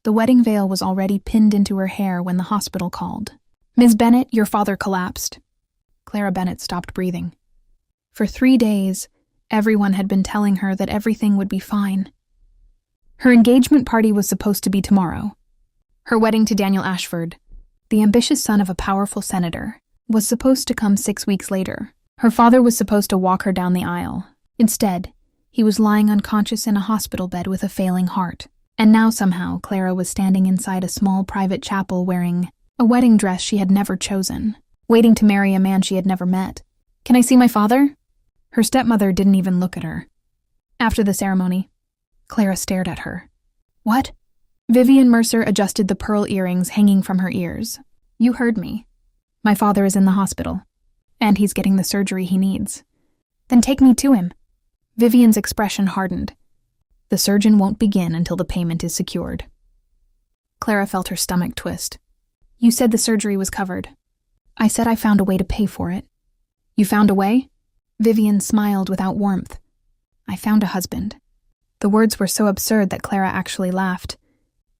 The wedding veil was already pinned into her hair when the hospital called. "Ms. Bennett, your father collapsed." Clara Bennett stopped breathing. For 3 days, everyone had been telling her that everything would be fine. Her engagement party was supposed to be tomorrow. Her wedding to Daniel Ashford, the ambitious son of a powerful senator, was supposed to come 6 weeks later. Her father was supposed to walk her down the aisle. Instead, he was lying unconscious in a hospital bed with a failing heart. And now somehow Clara was standing inside a small private chapel wearing a wedding dress she had never chosen, waiting to marry a man she had never met. "Can I see my father?" Her stepmother didn't even look at her. After the ceremony, Clara stared at her. "What?" Vivian Mercer adjusted the pearl earrings hanging from her ears. "You heard me. My father is in the hospital, and he's getting the surgery he needs." "Then take me to him." Vivian's expression hardened. "The surgeon won't begin until the payment is secured." Clara felt her stomach twist. "You said the surgery was covered." "I said I found a way to pay for it." "You found a way?" Vivian smiled without warmth. "I found a husband." The words were so absurd that Clara actually laughed.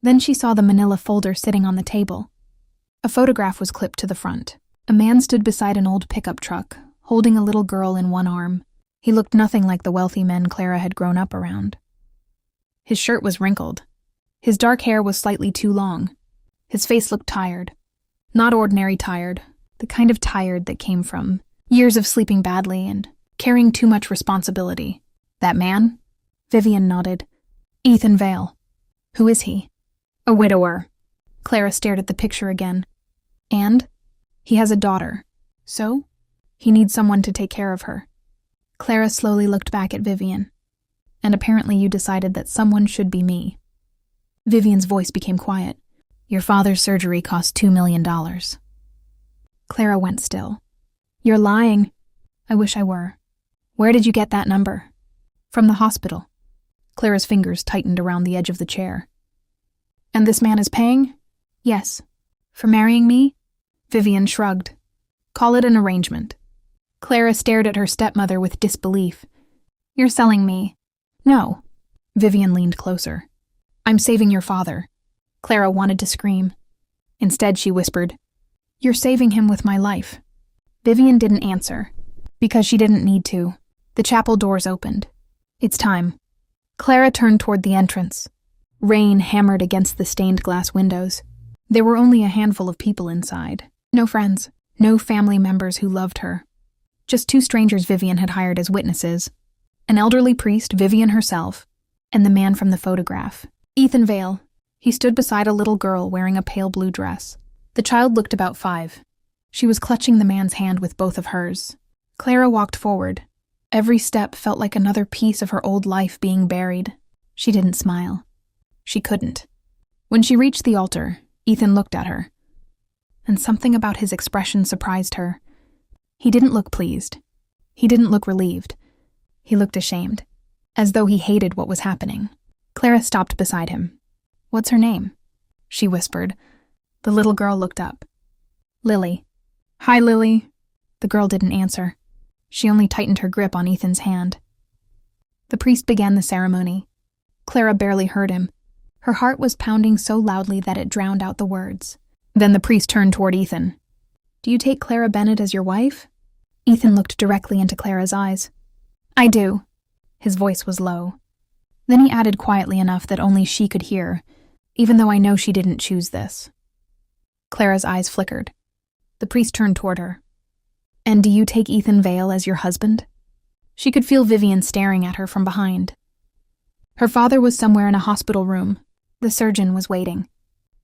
Then she saw the manila folder sitting on the table. A photograph was clipped to the front. A man stood beside an old pickup truck, holding a little girl in one arm. He looked nothing like the wealthy men Clara had grown up around. His shirt was wrinkled. His dark hair was slightly too long. His face looked tired. Not ordinary tired, the kind of tired that came from years of sleeping badly and carrying too much responsibility. "That man?" Vivian nodded. "Ethan Vale." "Who is he?" "A widower." Clara stared at the picture again. "And?" "He has a daughter." "So?" "He needs someone to take care of her." Clara slowly looked back at Vivian. "And apparently you decided that someone should be me." Vivian's voice became quiet. "Your father's surgery cost $2 million. Clara went still. "You're lying." "I wish I were." "Where did you get that number?" "From the hospital." Clara's fingers tightened around the edge of the chair. "And this man is paying?" "Yes." "For marrying me?" Vivian shrugged. "Call it an arrangement." Clara stared at her stepmother with disbelief. "You're selling me." "No." Vivian leaned closer. "I'm saving your father." Clara wanted to scream. Instead, she whispered, "You're saving him with my life." Vivian didn't answer, because she didn't need to. The chapel doors opened. "It's time." Clara turned toward the entrance. Rain hammered against the stained glass windows. There were only a handful of people inside. No friends, no family members who loved her. Just 2 strangers Vivian had hired as witnesses. An elderly priest, Vivian herself, and the man from the photograph, Ethan Vale. He stood beside a little girl wearing a pale blue dress. The child looked about 5. She was clutching the man's hand with both of hers. Clara walked forward. Every step felt like another piece of her old life being buried. She didn't smile. She couldn't. When she reached the altar, Ethan looked at her. And something about his expression surprised her. He didn't look pleased. He didn't look relieved. He looked ashamed, as though he hated what was happening. Clara stopped beside him. "What's her name?" she whispered. The little girl looked up. "Lily." "Hi, Lily." The girl didn't answer. She only tightened her grip on Ethan's hand. The priest began the ceremony. Clara barely heard him. Her heart was pounding so loudly that it drowned out the words. Then the priest turned toward Ethan. "Do you take Clara Bennett as your wife?" Ethan looked directly into Clara's eyes. "I do." His voice was low. Then he added quietly enough that only she could hear, "Even though I know she didn't choose this." Clara's eyes flickered. The priest turned toward her. "And do you take Ethan Vale as your husband?" She could feel Vivian staring at her from behind. Her father was somewhere in a hospital room. The surgeon was waiting.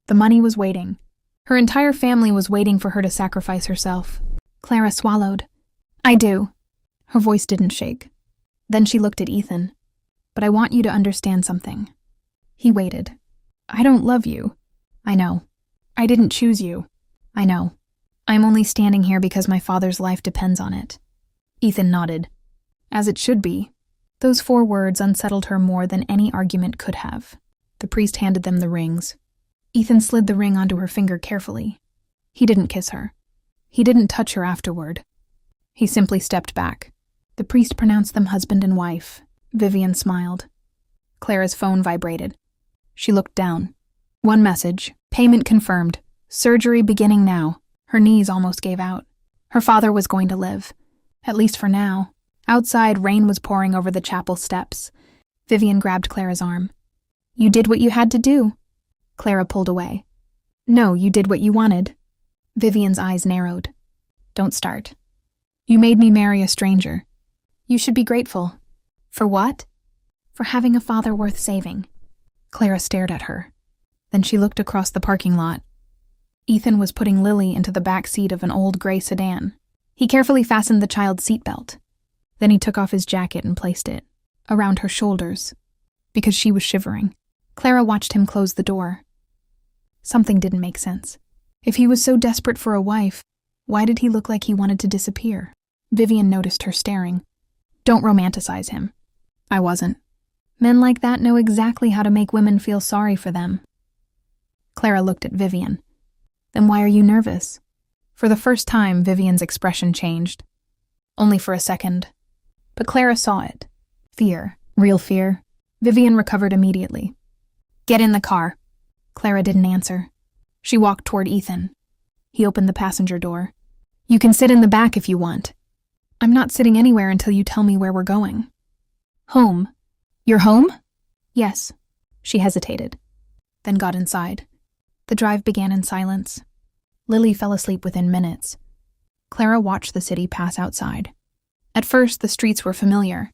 The money was waiting. Her entire family was waiting for her to sacrifice herself. Clara swallowed. "I do." Her voice didn't shake. Then she looked at Ethan. "But I want you to understand something." He waited. "I don't love you." "I know." "I didn't choose you." "I know. I'm only standing here because my father's life depends on it." Ethan nodded. "As it should be." Those 4 words unsettled her more than any argument could have. The priest handed them the rings. Ethan slid the ring onto her finger carefully. He didn't kiss her. He didn't touch her afterward. He simply stepped back. The priest pronounced them husband and wife. Vivian smiled. Clara's phone vibrated. She looked down. One message, payment confirmed, surgery beginning now. Her knees almost gave out. Her father was going to live, at least for now. Outside, rain was pouring over the chapel steps. Vivian grabbed Clara's arm. You did what you had to do. Clara pulled away. No, you did what you wanted. Vivian's eyes narrowed. Don't start. You made me marry a stranger. You should be grateful. For what? For having a father worth saving. Clara stared at her. Then she looked across the parking lot. Ethan was putting Lily into the back seat of an old gray sedan. He carefully fastened the child's seatbelt. Then he took off his jacket and placed it around her shoulders, because she was shivering. Clara watched him close the door. Something didn't make sense. If he was so desperate for a wife, why did he look like he wanted to disappear? Vivian noticed her staring. Don't romanticize him. I wasn't. Men like that know exactly how to make women feel sorry for them. Clara looked at Vivian. Then why are you nervous? For the first time, Vivian's expression changed. Only for a second. But Clara saw it. Fear. Real fear. Vivian recovered immediately. Get in the car. Clara didn't answer. She walked toward Ethan. He opened the passenger door. You can sit in the back if you want. I'm not sitting anywhere until you tell me where we're going. Home. You're home? Yes. She hesitated, then got inside. The drive began in silence. Lily fell asleep within minutes. Clara watched the city pass outside. At first, the streets were familiar.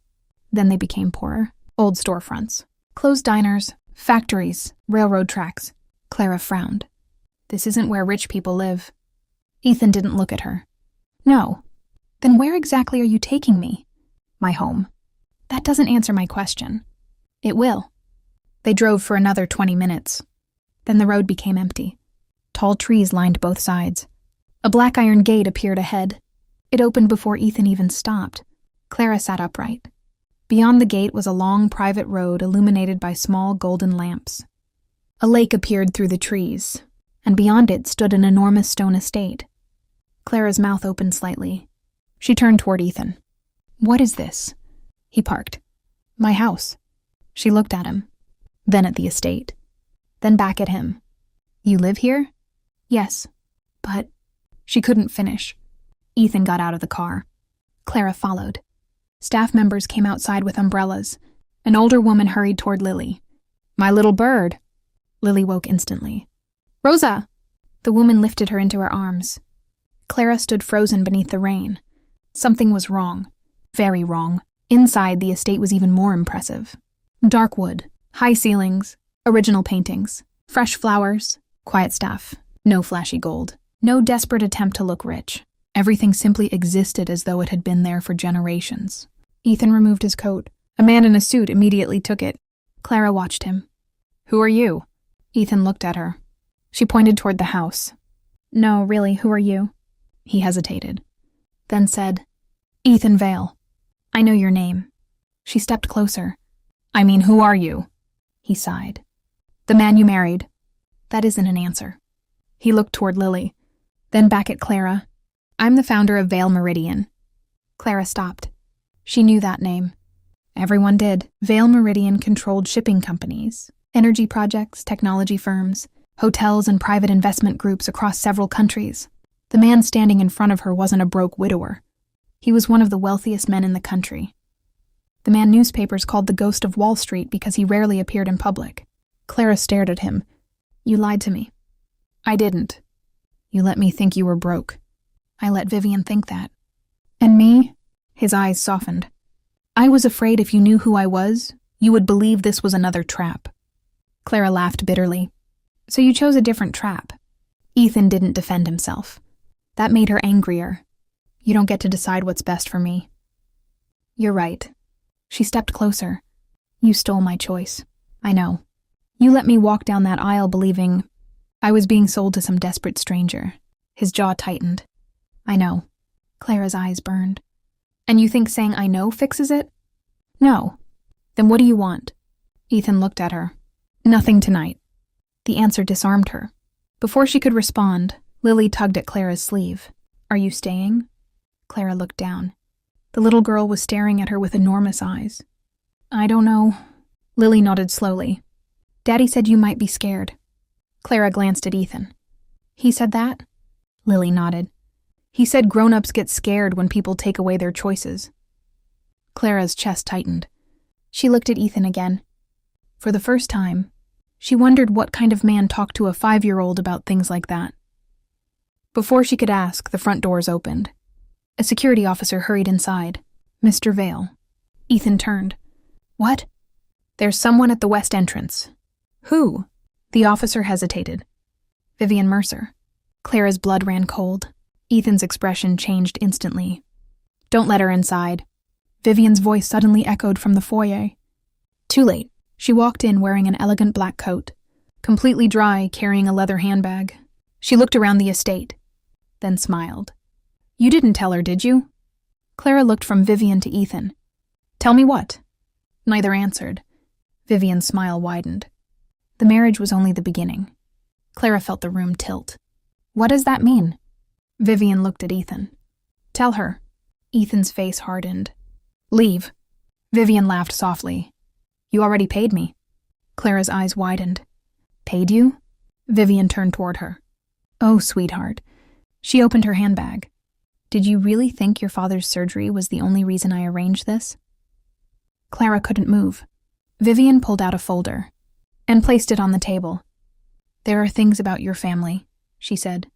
Then they became poorer. Old storefronts, closed diners, factories, railroad tracks. Clara frowned. This isn't where rich people live. Ethan didn't look at her. No. Then where exactly are you taking me? My home. That doesn't answer my question. It will. They drove for another 20 minutes. Then the road became empty. Tall trees lined both sides. A black iron gate appeared ahead. It opened before Ethan even stopped. Clara sat upright. Beyond the gate was a long private road illuminated by small golden lamps. A lake appeared through the trees, and beyond it stood an enormous stone estate. Clara's mouth opened slightly. She turned toward Ethan. What is this? He parked. My house. She looked at him, then at the estate, then back at him. You live here? Yes, but... She couldn't finish. Ethan got out of the car. Clara followed. Staff members came outside with umbrellas. An older woman hurried toward Lily. My little bird. Lily woke instantly. Rosa! The woman lifted her into her arms. Clara stood frozen beneath the rain. Something was wrong. Very wrong. Inside, the estate was even more impressive. Dark wood, high ceilings, original paintings, fresh flowers, quiet staff, no flashy gold, no desperate attempt to look rich. Everything simply existed as though it had been there for generations. Ethan removed his coat. A man in a suit immediately took it. Clara watched him. Who are you? Ethan looked at her. She pointed toward the house. No, really, who are you? He hesitated, then said, Ethan Vale. I know your name. She stepped closer. I mean, who are you? He sighed. The man you married. That isn't an answer. He looked toward Lily, then back at Clara. I'm the founder of Vale Meridian. Clara stopped. She knew that name. Everyone did. Vale Meridian controlled shipping companies, energy projects, technology firms, hotels, and private investment groups across several countries. The man standing in front of her wasn't a broke widower. He was one of the wealthiest men in the country. The man newspapers called the Ghost of Wall Street because he rarely appeared in public. Clara stared at him. You lied to me. I didn't. You let me think you were broke. I let Vivian think that. And me? His eyes softened. I was afraid if you knew who I was, you would believe this was another trap. Clara laughed bitterly. So you chose a different trap. Ethan didn't defend himself. That made her angrier. You don't get to decide what's best for me. You're right. She stepped closer. You stole my choice. I know. You let me walk down that aisle believing I was being sold to some desperate stranger. His jaw tightened. I know. Clara's eyes burned. And you think saying I know fixes it? No. Then what do you want? Ethan looked at her. Nothing tonight. The answer disarmed her. Before she could respond, Lily tugged at Clara's sleeve. Are you staying? Clara looked down. The little girl was staring at her with enormous eyes. I don't know. Lily nodded slowly. Daddy said you might be scared. Clara glanced at Ethan. He said that? Lily nodded. He said grown-ups get scared when people take away their choices. Clara's chest tightened. She looked at Ethan again. For the first time, she wondered what kind of man talked to a 5-year-old about things like that. Before she could ask, the front doors opened. A security officer hurried inside. Mr. Vale. Ethan turned. What? There's someone at the west entrance. Who? The officer hesitated. Vivian Mercer. Clara's blood ran cold. Ethan's expression changed instantly. Don't let her inside. Vivian's voice suddenly echoed from the foyer. Too late. She walked in wearing an elegant black coat, completely dry, carrying a leather handbag. She looked around the estate, then smiled. You didn't tell her, did you? Clara looked from Vivian to Ethan. Tell me what? Neither answered. Vivian's smile widened. The marriage was only the beginning. Clara felt the room tilt. What does that mean? Vivian looked at Ethan. Tell her. Ethan's face hardened. Leave. Vivian laughed softly. You already paid me. Clara's eyes widened. Paid you? Vivian turned toward her. Oh, sweetheart. She opened her handbag. Did you really think your father's surgery was the only reason I arranged this? Clara couldn't move. Vivian pulled out a folder and placed it on the table. There are things about your family, she said,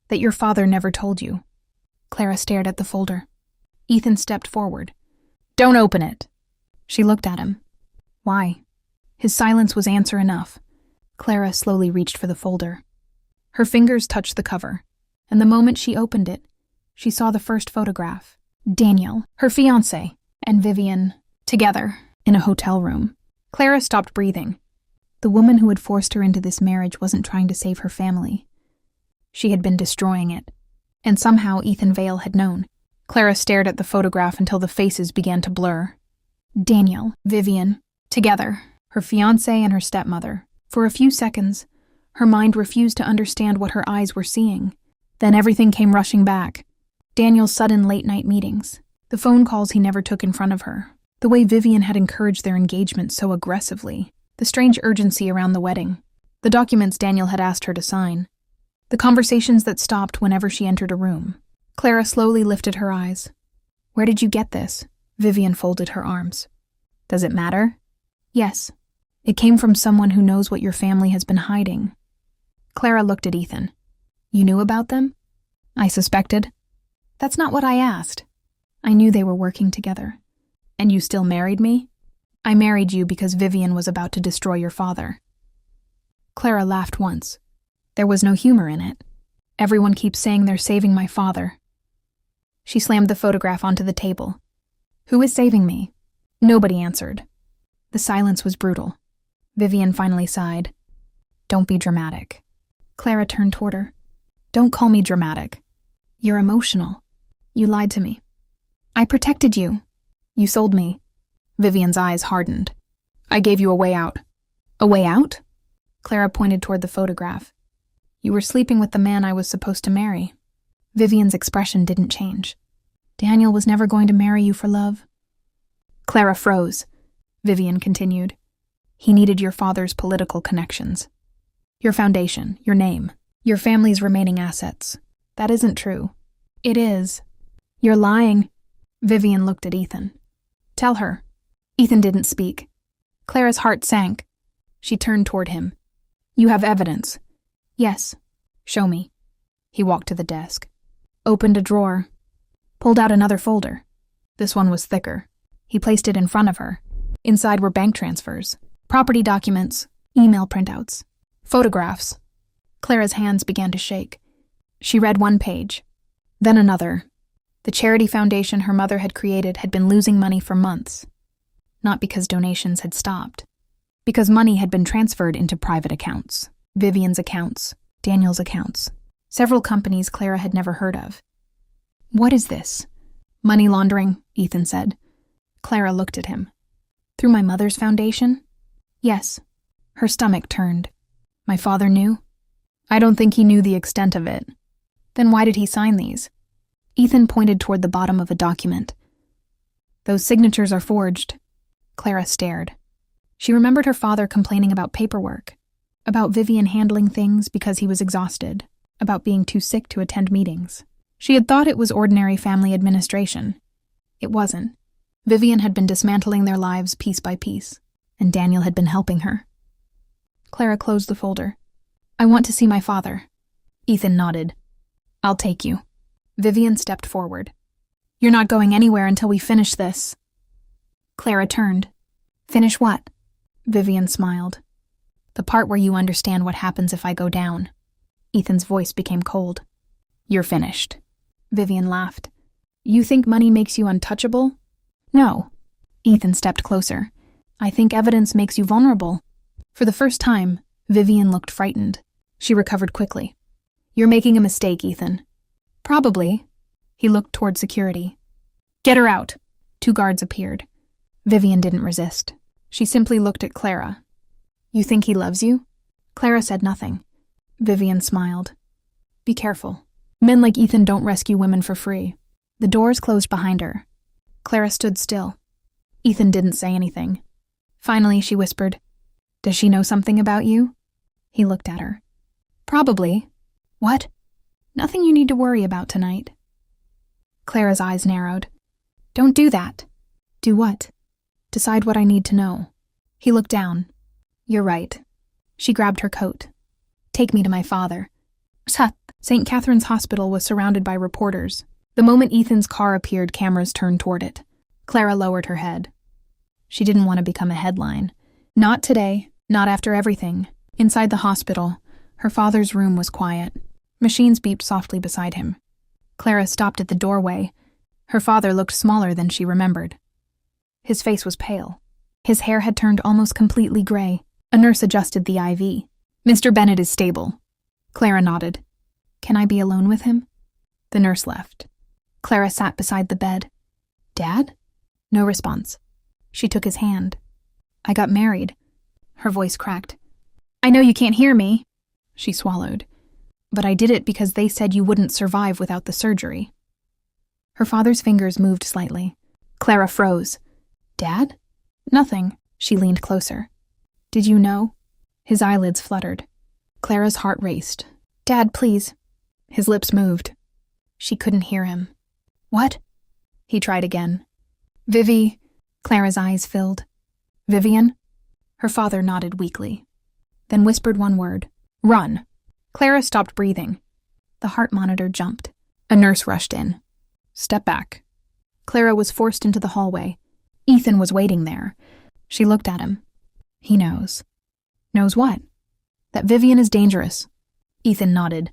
that your father never told you. Clara stared at the folder. Ethan stepped forward. Don't open it. She looked at him. Why? His silence was answer enough. Clara slowly reached for the folder. Her fingers touched the cover, and the moment she opened it, she saw the first photograph. Daniel, her fiancé, and Vivian, together, in a hotel room. Clara stopped breathing. The woman who had forced her into this marriage wasn't trying to save her family. She had been destroying it, and somehow Ethan Vale had known. Clara stared at the photograph until the faces began to blur. Daniel, Vivian, together, her fiancé and her stepmother. For a few seconds, her mind refused to understand what her eyes were seeing. Then everything came rushing back. Daniel's sudden late-night meetings, the phone calls he never took in front of her, the way Vivian had encouraged their engagement so aggressively, the strange urgency around the wedding, the documents Daniel had asked her to sign, the conversations that stopped whenever she entered a room. Clara slowly lifted her eyes. Where did you get this? Vivian folded her arms. Does it matter? Yes. It came from someone who knows what your family has been hiding. Clara looked at Ethan. You knew about them? I suspected. That's not what I asked. I knew they were working together. And you still married me? I married you because Vivian was about to destroy your father. Clara laughed once. There was no humor in it. Everyone keeps saying they're saving my father. She slammed the photograph onto the table. Who is saving me? Nobody answered. The silence was brutal. Vivian finally sighed. Don't be dramatic. Clara turned toward her. Don't call me dramatic. You're emotional. You lied to me. I protected you. You sold me. Vivian's eyes hardened. I gave you a way out. A way out? Clara pointed toward the photograph. You were sleeping with the man I was supposed to marry. Vivian's expression didn't change. Daniel was never going to marry you for love. Clara froze. Vivian continued. He needed your father's political connections. Your foundation, your name, your family's remaining assets. That isn't true. It is. You're lying. Vivian looked at Ethan. Tell her. Ethan didn't speak. Clara's heart sank. She turned toward him. You have evidence. Yes. Show me. He walked to the desk. Opened a drawer. Pulled out another folder. This one was thicker. He placed it in front of her. Inside were bank transfers, property documents, email printouts, photographs. Clara's hands began to shake. She read one page, then another. The charity foundation her mother had created had been losing money for months. Not because donations had stopped. Because money had been transferred into private accounts. Vivian's accounts, Daniel's accounts. Several companies Clara had never heard of. What is this? Money laundering, Ethan said. Clara looked at him. Through my mother's foundation? Yes. Her stomach turned. My father knew? I don't think he knew the extent of it. Then why did he sign these? Ethan pointed toward the bottom of a document. Those signatures are forged. Clara stared. She remembered her father complaining about paperwork. About Vivian handling things because he was exhausted, about being too sick to attend meetings. She had thought it was ordinary family administration. It wasn't. Vivian had been dismantling their lives piece by piece, and Daniel had been helping her. Clara closed the folder. "I want to see my father." Ethan nodded. "I'll take you." Vivian stepped forward. "You're not going anywhere until we finish this." Clara turned. "Finish what?" Vivian smiled. "The part where you understand what happens if I go down." Ethan's voice became cold. "You're finished." Vivian laughed. "You think money makes you untouchable?" "No." Ethan stepped closer. "I think evidence makes you vulnerable." For the first time, Vivian looked frightened. She recovered quickly. "You're making a mistake, Ethan." "Probably." He looked toward security. "Get her out." 2 guards appeared. Vivian didn't resist. She simply looked at Clara. "You think he loves you?" Clara said nothing. Vivian smiled. "Be careful. Men like Ethan don't rescue women for free." The doors closed behind her. Clara stood still. Ethan didn't say anything. Finally, she whispered, "Does she know something about you?" He looked at her. "Probably." "What?" "Nothing you need to worry about tonight." Clara's eyes narrowed. "Don't do that." "Do what?" "Decide what I need to know." He looked down. "You're right." She grabbed her coat. "Take me to my father." St. Catherine's Hospital was surrounded by reporters. The moment Ethan's car appeared, cameras turned toward it. Clara lowered her head. She didn't want to become a headline. Not today, not after everything. Inside the hospital, her father's room was quiet. Machines beeped softly beside him. Clara stopped at the doorway. Her father looked smaller than she remembered. His face was pale. His hair had turned almost completely gray. A nurse adjusted the IV. "Mr. Bennett is stable." Clara nodded. "Can I be alone with him?" The nurse left. Clara sat beside the bed. "Dad?" No response. She took his hand. "I got married." Her voice cracked. "I know you can't hear me." She swallowed. "But I did it because they said you wouldn't survive without the surgery." Her father's fingers moved slightly. Clara froze. "Dad?" "Nothing." She leaned closer. "Did you know?" His eyelids fluttered. Clara's heart raced. "Dad, please." His lips moved. She couldn't hear him. "What?" He tried again. "Vivi." Clara's eyes filled. "Vivian?" Her father nodded weakly, then whispered one word. "Run." Clara stopped breathing. The heart monitor jumped. A nurse rushed in. "Step back." Clara was forced into the hallway. Ethan was waiting there. She looked at him. "He knows." "Knows what?" "That Vivian is dangerous." Ethan nodded.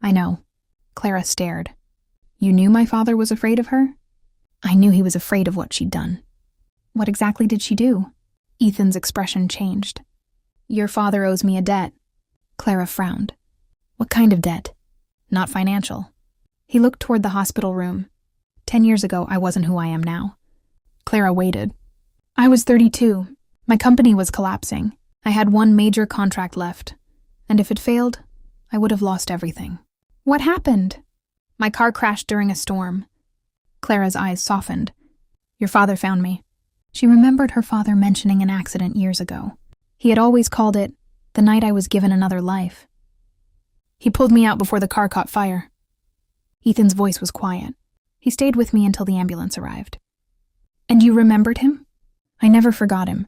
"I know." Clara stared. "You knew my father was afraid of her?" "I knew he was afraid of what she'd done." "What exactly did she do?" Ethan's expression changed. "Your father owes me a debt." Clara frowned. "What kind of debt?" "Not financial." He looked toward the hospital room. 10 years ago, I wasn't who I am now." Clara waited. "I was 32. My company was collapsing. I had one major contract left. And if it failed, I would have lost everything." "What happened?" "My car crashed during a storm." Clara's eyes softened. "Your father found me." She remembered her father mentioning an accident years ago. He had always called it the night I was given another life. "He pulled me out before the car caught fire." Ethan's voice was quiet. "He stayed with me until the ambulance arrived." "And you remembered him?" "I never forgot him."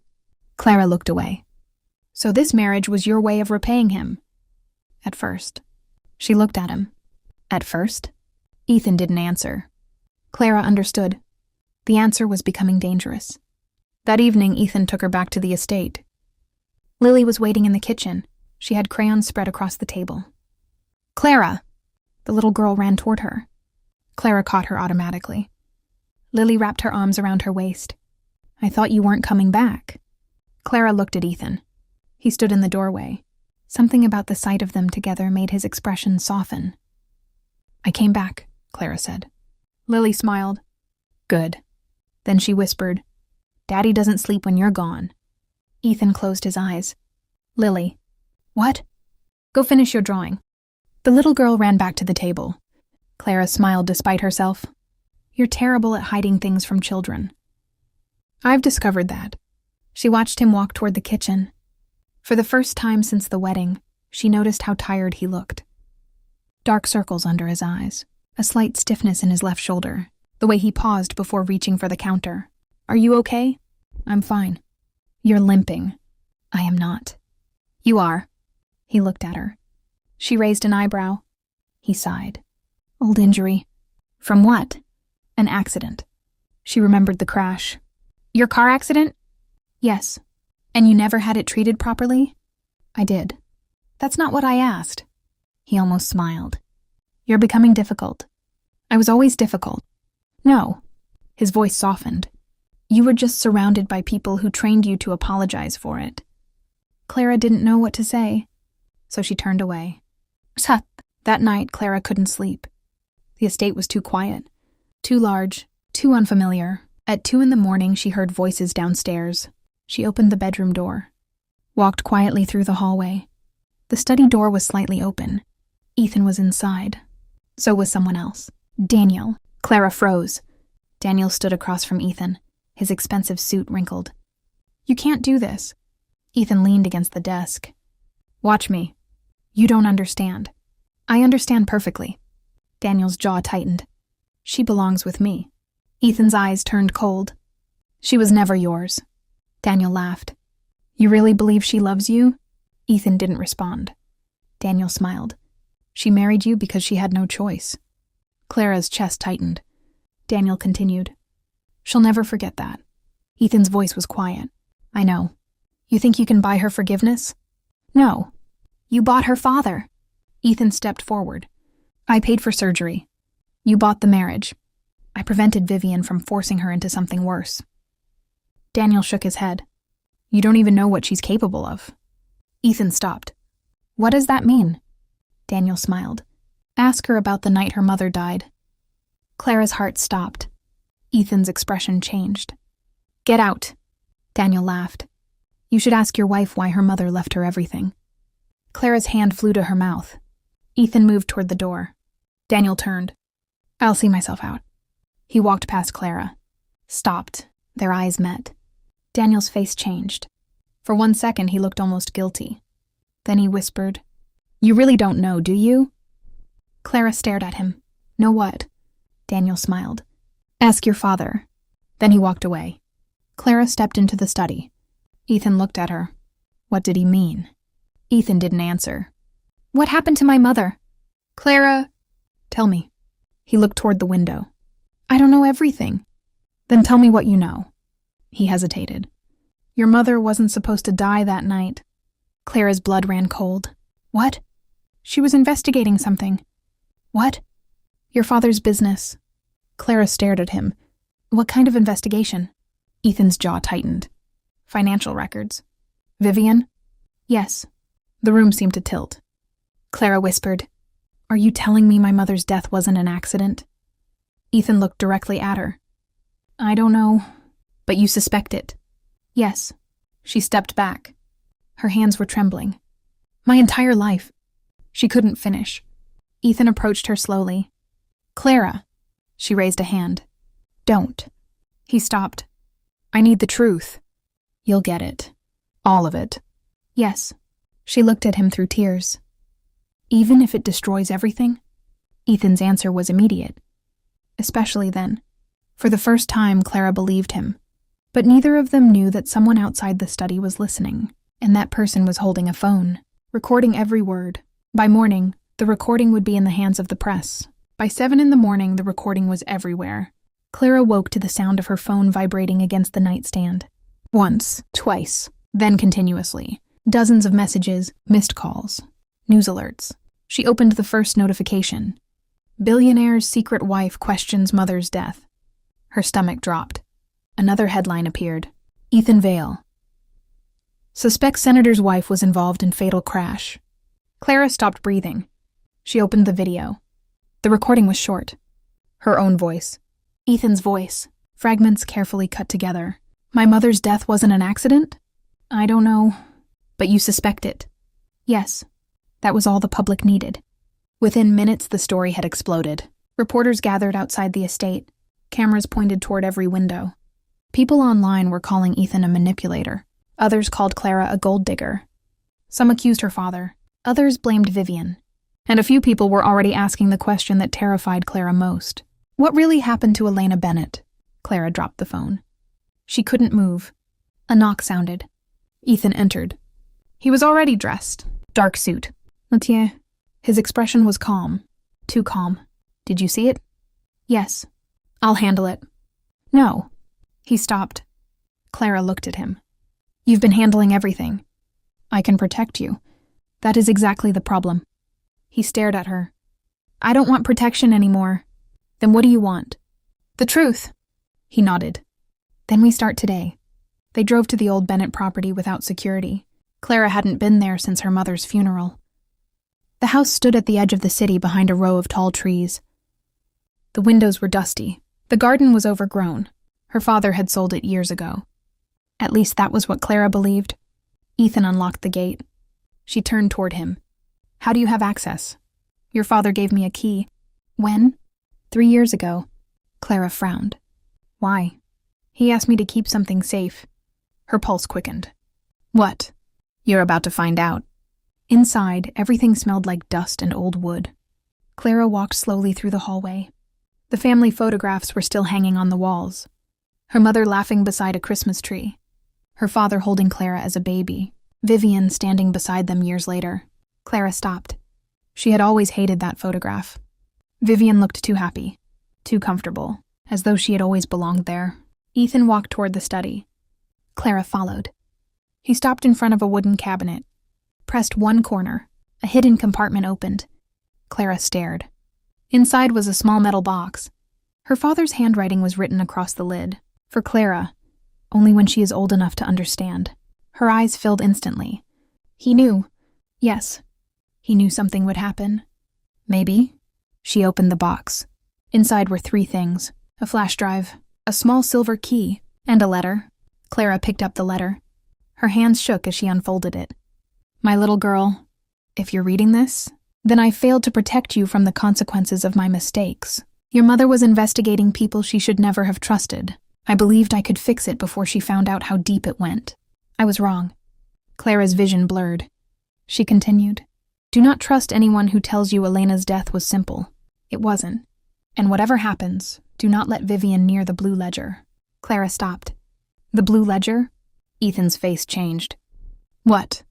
Clara looked away. "So this marriage was your way of repaying him?" "At first." She looked at him. "At first?" Ethan didn't answer. Clara understood. The answer was becoming dangerous. That evening, Ethan took her back to the estate. Lily was waiting in the kitchen. She had crayons spread across the table. "Clara!" The little girl ran toward her. Clara caught her automatically. Lily wrapped her arms around her waist. "I thought you weren't coming back." Clara looked at Ethan. He stood in the doorway. Something about the sight of them together made his expression soften. "I came back," Clara said. Lily smiled. "Good." Then she whispered, "Daddy doesn't sleep when you're gone." Ethan closed his eyes. "Lily." "What?" "Go finish your drawing." The little girl ran back to the table. Clara smiled despite herself. "You're terrible at hiding things from children." "I've discovered that." She watched him walk toward the kitchen. For the first time since the wedding, she noticed how tired he looked. Dark circles under his eyes, a slight stiffness in his left shoulder, the way he paused before reaching for the counter. "Are you okay?" "I'm fine." "You're limping." "I am not." "You are." He looked at her. She raised an eyebrow. He sighed. "Old injury." "From what?" "An accident." She remembered the crash. "Your car accident?" "Yes." "And you never had it treated properly?" "I did." "That's not what I asked." He almost smiled. "You're becoming difficult." "I was always difficult." "No." His voice softened. "You were just surrounded by people who trained you to apologize for it." Clara didn't know what to say, so she turned away. That night, Clara couldn't sleep. The estate was too quiet, too large, too unfamiliar. At 2 a.m, she heard voices downstairs. She opened the bedroom door, walked quietly through the hallway. The study door was slightly open. Ethan was inside. So was someone else. Daniel. Clara froze. Daniel stood across from Ethan, his expensive suit wrinkled. "You can't do this." Ethan leaned against the desk. "Watch me." "You don't understand." "I understand perfectly." Daniel's jaw tightened. "She belongs with me." Ethan's eyes turned cold. "She was never yours." Daniel laughed. "You really believe she loves you?" Ethan didn't respond. Daniel smiled. "She married you because she had no choice." Clara's chest tightened. Daniel continued. "She'll never forget that." Ethan's voice was quiet. "I know." "You think you can buy her forgiveness?" "No." "You bought her father." Ethan stepped forward. "I paid for surgery. You bought the marriage. I prevented Vivian from forcing her into something worse." Daniel shook his head. "You don't even know what she's capable of." Ethan stopped. "What does that mean?" Daniel smiled. "Ask her about the night her mother died." Clara's heart stopped. Ethan's expression changed. "Get out." Daniel laughed. "You should ask your wife why her mother left her everything." Clara's hand flew to her mouth. Ethan moved toward the door. Daniel turned. "I'll see myself out." He walked past Clara. Stopped. Their eyes met. Daniel's face changed. For 1 second, he looked almost guilty. Then he whispered, "You really don't know, do you?" Clara stared at him. "Know what?" Daniel smiled. "Ask your father." Then he walked away. Clara stepped into the study. Ethan looked at her. What did he mean? Ethan didn't answer. "What happened to my mother?" "Clara." "Tell me." He looked toward the window. "I don't know everything." "Then tell me what you know." He hesitated. "Your mother wasn't supposed to die that night." Clara's blood ran cold. "What?" "She was investigating something." "What?" "Your father's business." Clara stared at him. "What kind of investigation?" Ethan's jaw tightened. "Financial records." "Vivian?" "Yes." The room seemed to tilt. Clara whispered, "Are you telling me my mother's death wasn't an accident?" Ethan looked directly at her. "I don't know, but you suspect it." "Yes." She stepped back. Her hands were trembling. "My entire life." She couldn't finish. Ethan approached her slowly. "Clara." She raised a hand. "Don't." He stopped. "I need the truth." "You'll get it. All of it." "Yes." She looked at him through tears. "Even if it destroys everything?" Ethan's answer was immediate. Especially then. For the first time, Clara believed him. But neither of them knew that someone outside the study was listening, and that person was holding a phone, recording every word. By morning, the recording would be in the hands of the press. By 7 a.m, the recording was everywhere. Clara woke to the sound of her phone vibrating against the nightstand. Once, twice, then continuously. Dozens of messages, missed calls, news alerts. She opened the first notification. Billionaire's secret wife questions mother's death. Her stomach dropped. Another headline appeared. Ethan Vale. Suspects senator's wife was involved in fatal crash. Clara stopped breathing. She opened the video. The recording was short. Her own voice. Ethan's voice. Fragments carefully cut together. "My mother's death wasn't an accident?" "I don't know." "But you suspect it?" "Yes." That was all the public needed. Within minutes, the story had exploded. Reporters gathered outside the estate. Cameras pointed toward every window. People online were calling Ethan a manipulator. Others called Clara a gold digger. Some accused her father. Others blamed Vivian. And a few people were already asking the question that terrified Clara most. What really happened to Elena Bennett? Clara dropped the phone. She couldn't move. A knock sounded. Ethan entered. He was already dressed. Dark suit. Letier. His expression was calm. Too calm. Did you see it? Yes. I'll handle it. No. He stopped. Clara looked at him. You've been handling everything. I can protect you. That is exactly the problem. He stared at her. I don't want protection anymore. Then what do you want? The truth. He nodded. Then we start today. They drove to the old Bennett property without security. Clara hadn't been there since her mother's funeral. The house stood at the edge of the city behind a row of tall trees. The windows were dusty. The garden was overgrown. Her father had sold it years ago. At least that was what Clara believed. Ethan unlocked the gate. She turned toward him. How do you have access? Your father gave me a key. When? 3 years ago. Clara frowned. Why? He asked me to keep something safe. Her pulse quickened. What? You're about to find out. Inside, everything smelled like dust and old wood. Clara walked slowly through the hallway. The family photographs were still hanging on the walls. Her mother laughing beside a Christmas tree. Her father holding Clara as a baby. Vivian standing beside them years later. Clara stopped. She had always hated that photograph. Vivian looked too happy, too comfortable, as though she had always belonged there. Ethan walked toward the study. Clara followed. He stopped in front of a wooden cabinet, pressed one corner. A hidden compartment opened. Clara stared. Inside was a small metal box. Her father's handwriting was written across the lid. For Clara, only when she is old enough to understand. Her eyes filled instantly. He knew. Yes. He knew something would happen. Maybe. She opened the box. Inside were 3 things. A flash drive, a small silver key, and a letter. Clara picked up the letter. Her hands shook as she unfolded it. My little girl, if you're reading this, then I failed to protect you from the consequences of my mistakes. Your mother was investigating people she should never have trusted. I believed I could fix it before she found out how deep it went. I was wrong. Clara's vision blurred. She continued. Do not trust anyone who tells you Elena's death was simple. It wasn't. And whatever happens, do not let Vivian near the blue ledger. Clara stopped. The blue ledger? Ethan's face changed. What?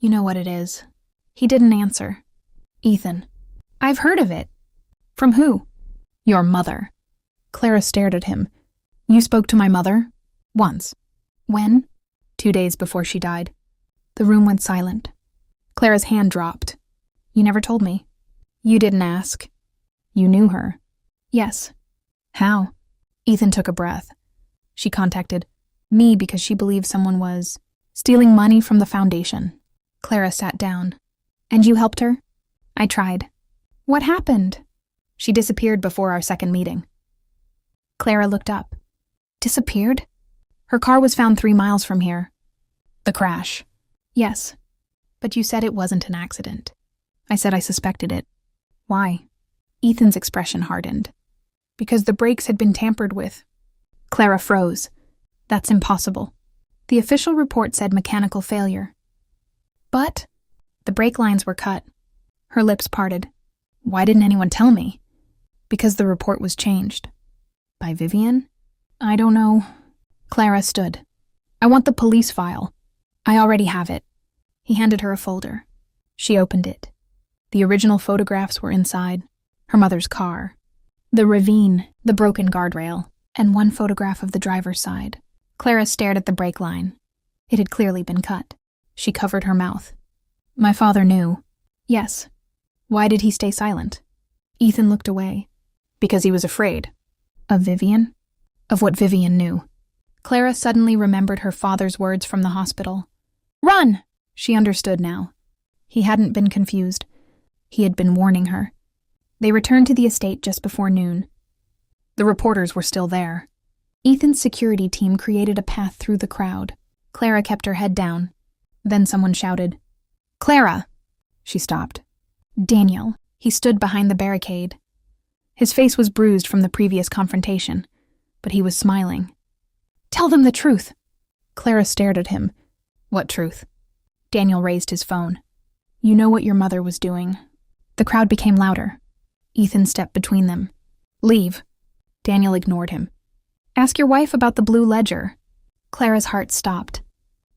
You know what it is. He didn't answer. Ethan. I've heard of it. From who? Your mother. Clara stared at him. You spoke to my mother? Once. When? 2 days before she died. The room went silent. Clara's hand dropped. You never told me. You didn't ask. You knew her. Yes. How? Ethan took a breath. She contacted me because she believed someone was stealing money from the foundation. Clara sat down. And you helped her? I tried. What happened? She disappeared before our second meeting. Clara looked up. Disappeared? Her car was found 3 miles from here. The crash. Yes. But you said it wasn't an accident. I said I suspected it. Why? Ethan's expression hardened. Because the brakes had been tampered with. Clara froze. That's impossible. The official report said mechanical failure. But the brake lines were cut. Her lips parted. Why didn't anyone tell me? Because the report was changed. By Vivian? I don't know. Clara stood. I want the police file. I already have it. He handed her a folder. She opened it. The original photographs were inside. Her mother's car. The ravine, the broken guardrail, and one photograph of the driver's side. Clara stared at the brake line. It had clearly been cut. She covered her mouth. My father knew. Yes. Why did he stay silent? Ethan looked away. Because he was afraid. Of Vivian? Of what Vivian knew. Clara suddenly remembered her father's words from the hospital. Run! She understood now. He hadn't been confused. He had been warning her. They returned to the estate just before noon. The reporters were still there. Ethan's security team created a path through the crowd. Clara kept her head down. Then someone shouted, Clara! She stopped. Daniel. He stood behind the barricade. His face was bruised from the previous confrontation, but he was smiling. Tell them the truth. Clara stared at him. What truth? Daniel raised his phone. You know what your mother was doing. The crowd became louder. Ethan stepped between them. Leave. Daniel ignored him. Ask your wife about the blue ledger. Clara's heart stopped.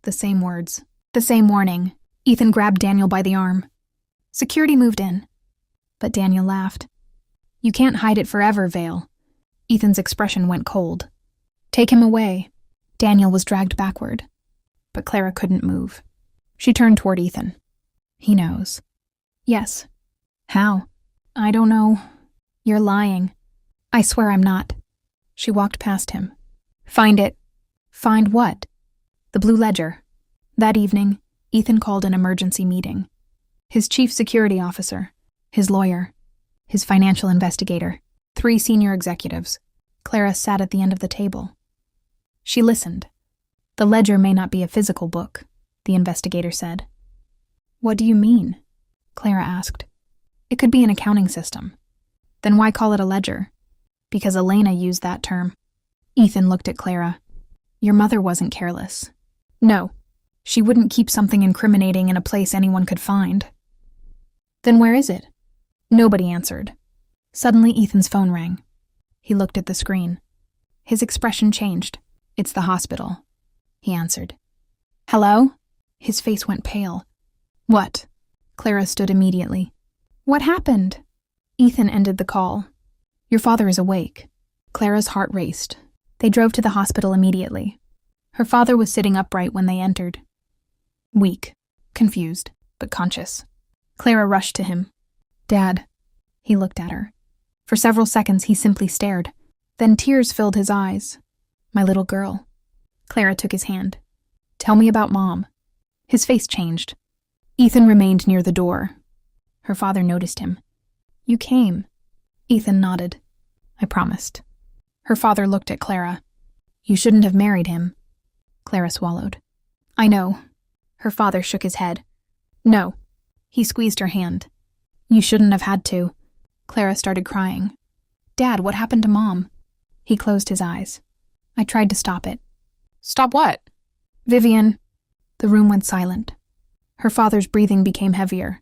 The same words. The same warning. Ethan grabbed Daniel by the arm. Security moved in. But Daniel laughed. You can't hide it forever, Vale. Ethan's expression went cold. Take him away. Daniel was dragged backward. But Clara couldn't move. She turned toward Ethan. He knows. Yes. How? I don't know. You're lying. I swear I'm not. She walked past him. Find it. Find what? The blue ledger. That evening, Ethan called an emergency meeting. His chief security officer, his lawyer, his financial investigator, 3 senior executives. Clara sat at the end of the table. She listened. The ledger may not be a physical book, the investigator said. What do you mean? Clara asked. It could be an accounting system. Then why call it a ledger? Because Elena used that term. Ethan looked at Clara. Your mother wasn't careless. No, she wouldn't keep something incriminating in a place anyone could find. Then where is it? Nobody answered. Suddenly Ethan's phone rang. He looked at the screen. His expression changed. It's the hospital. He answered. Hello? His face went pale. What? Clara stood immediately. What happened? Ethan ended the call. Your father is awake. Clara's heart raced. They drove to the hospital immediately. Her father was sitting upright when they entered. Weak, confused, but conscious. Clara rushed to him. Dad. He looked at her. For several seconds he simply stared. Then tears filled his eyes. My little girl. Clara took his hand. Tell me about Mom. His face changed. Ethan remained near the door. Her father noticed him. You came. Ethan nodded. I promised. Her father looked at Clara. You shouldn't have married him. Clara swallowed. I know. Her father shook his head. No. He squeezed her hand. You shouldn't have had to. Clara started crying. Dad, what happened to Mom? He closed his eyes. I tried to stop it. Stop what? Vivian. The room went silent. Her father's breathing became heavier.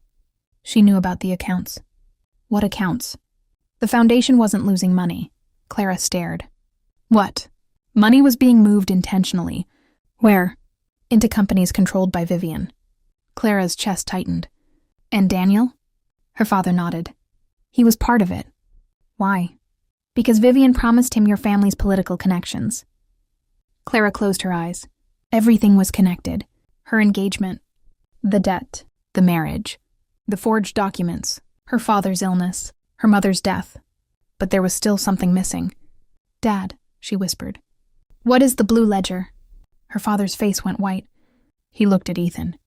She knew about the accounts. What accounts? The foundation wasn't losing money. Clara stared. What? Money was being moved intentionally. Where? Into companies controlled by Vivian. Clara's chest tightened. And Daniel? Her father nodded. He was part of it. Why? Because Vivian promised him your family's political connections. Clara closed her eyes. Everything was connected. Her engagement, the debt, the marriage, the forged documents, her father's illness, her mother's death. But there was still something missing. Dad, she whispered. What is the blue ledger? Her father's face went white. He looked at Ethan.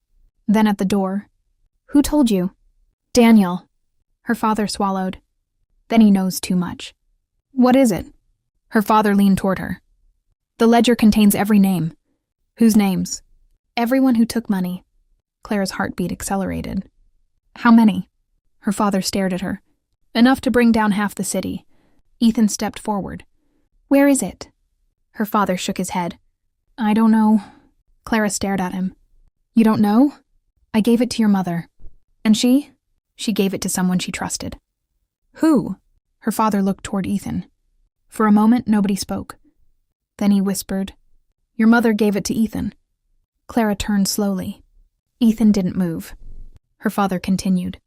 Then at the door. Who told you? Daniel. Her father swallowed. Then he knows too much. What is it? Her father leaned toward her. The ledger contains every name. Whose names? Everyone who took money. Clara's heartbeat accelerated. How many? Her father stared at her. Enough to bring down half the city. Ethan stepped forward. Where is it? Her father shook his head. I don't know. Clara stared at him. You don't know? I gave it to your mother. And she? She gave it to someone she trusted. Who? Her father looked toward Ethan. For a moment, nobody spoke. Then he whispered, Your mother gave it to Ethan. Clara turned slowly. Ethan didn't move. Her father continued.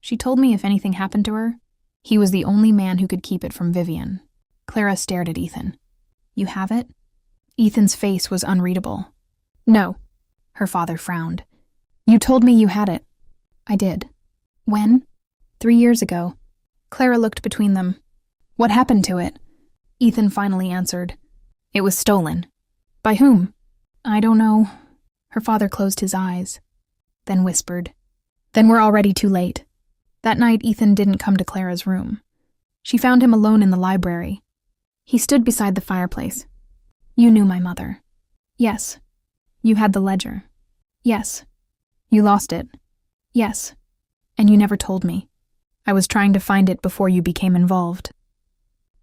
She told me if anything happened to her, he was the only man who could keep it from Vivian. Clara stared at Ethan. You have it? Ethan's face was unreadable. No. Her father frowned. You told me you had it. I did. When? 3 years ago. Clara looked between them. What happened to it? Ethan finally answered. It was stolen. By whom? I don't know. Her father closed his eyes, then whispered. Then we're already too late. That night, Ethan didn't come to Clara's room. She found him alone in the library. He stood beside the fireplace. You knew my mother. Yes. You had the ledger. Yes. You lost it. Yes. And you never told me. I was trying to find it before you became involved.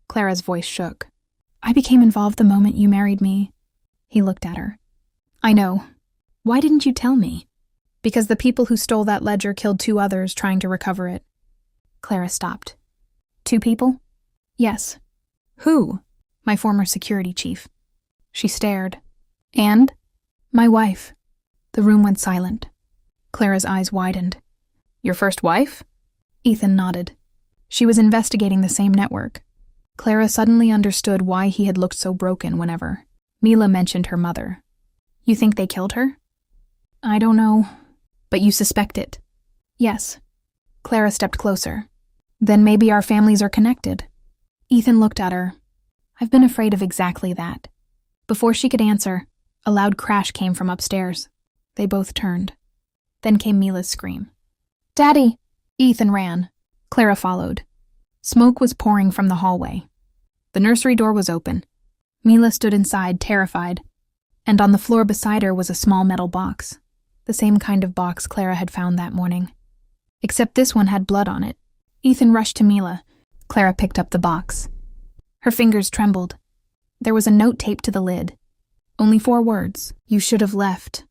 Clara's voice shook. I became involved the moment you married me. He looked at her. I know. Why didn't you tell me? Because the people who stole that ledger killed 2 others trying to recover it. Clara stopped. 2 people? Yes. Who? My former security chief. She stared. And? My wife. The room went silent. Clara's eyes widened. Your first wife? Ethan nodded. She was investigating the same network. Clara suddenly understood why he had looked so broken whenever Mila mentioned her mother. You think they killed her? I don't know. But you suspect it? Yes. Clara stepped closer. Then maybe our families are connected. Ethan looked at her. I've been afraid of exactly that. Before she could answer, a loud crash came from upstairs. They both turned. Then came Mila's scream. Daddy! Ethan ran. Clara followed. Smoke was pouring from the hallway. The nursery door was open. Mila stood inside, terrified, and on the floor beside her was a small metal box, the same kind of box Clara had found that morning. Except this one had blood on it. Ethan rushed to Mila. Clara picked up the box. Her fingers trembled. There was a note taped to the lid. Only 4 words. You should have left.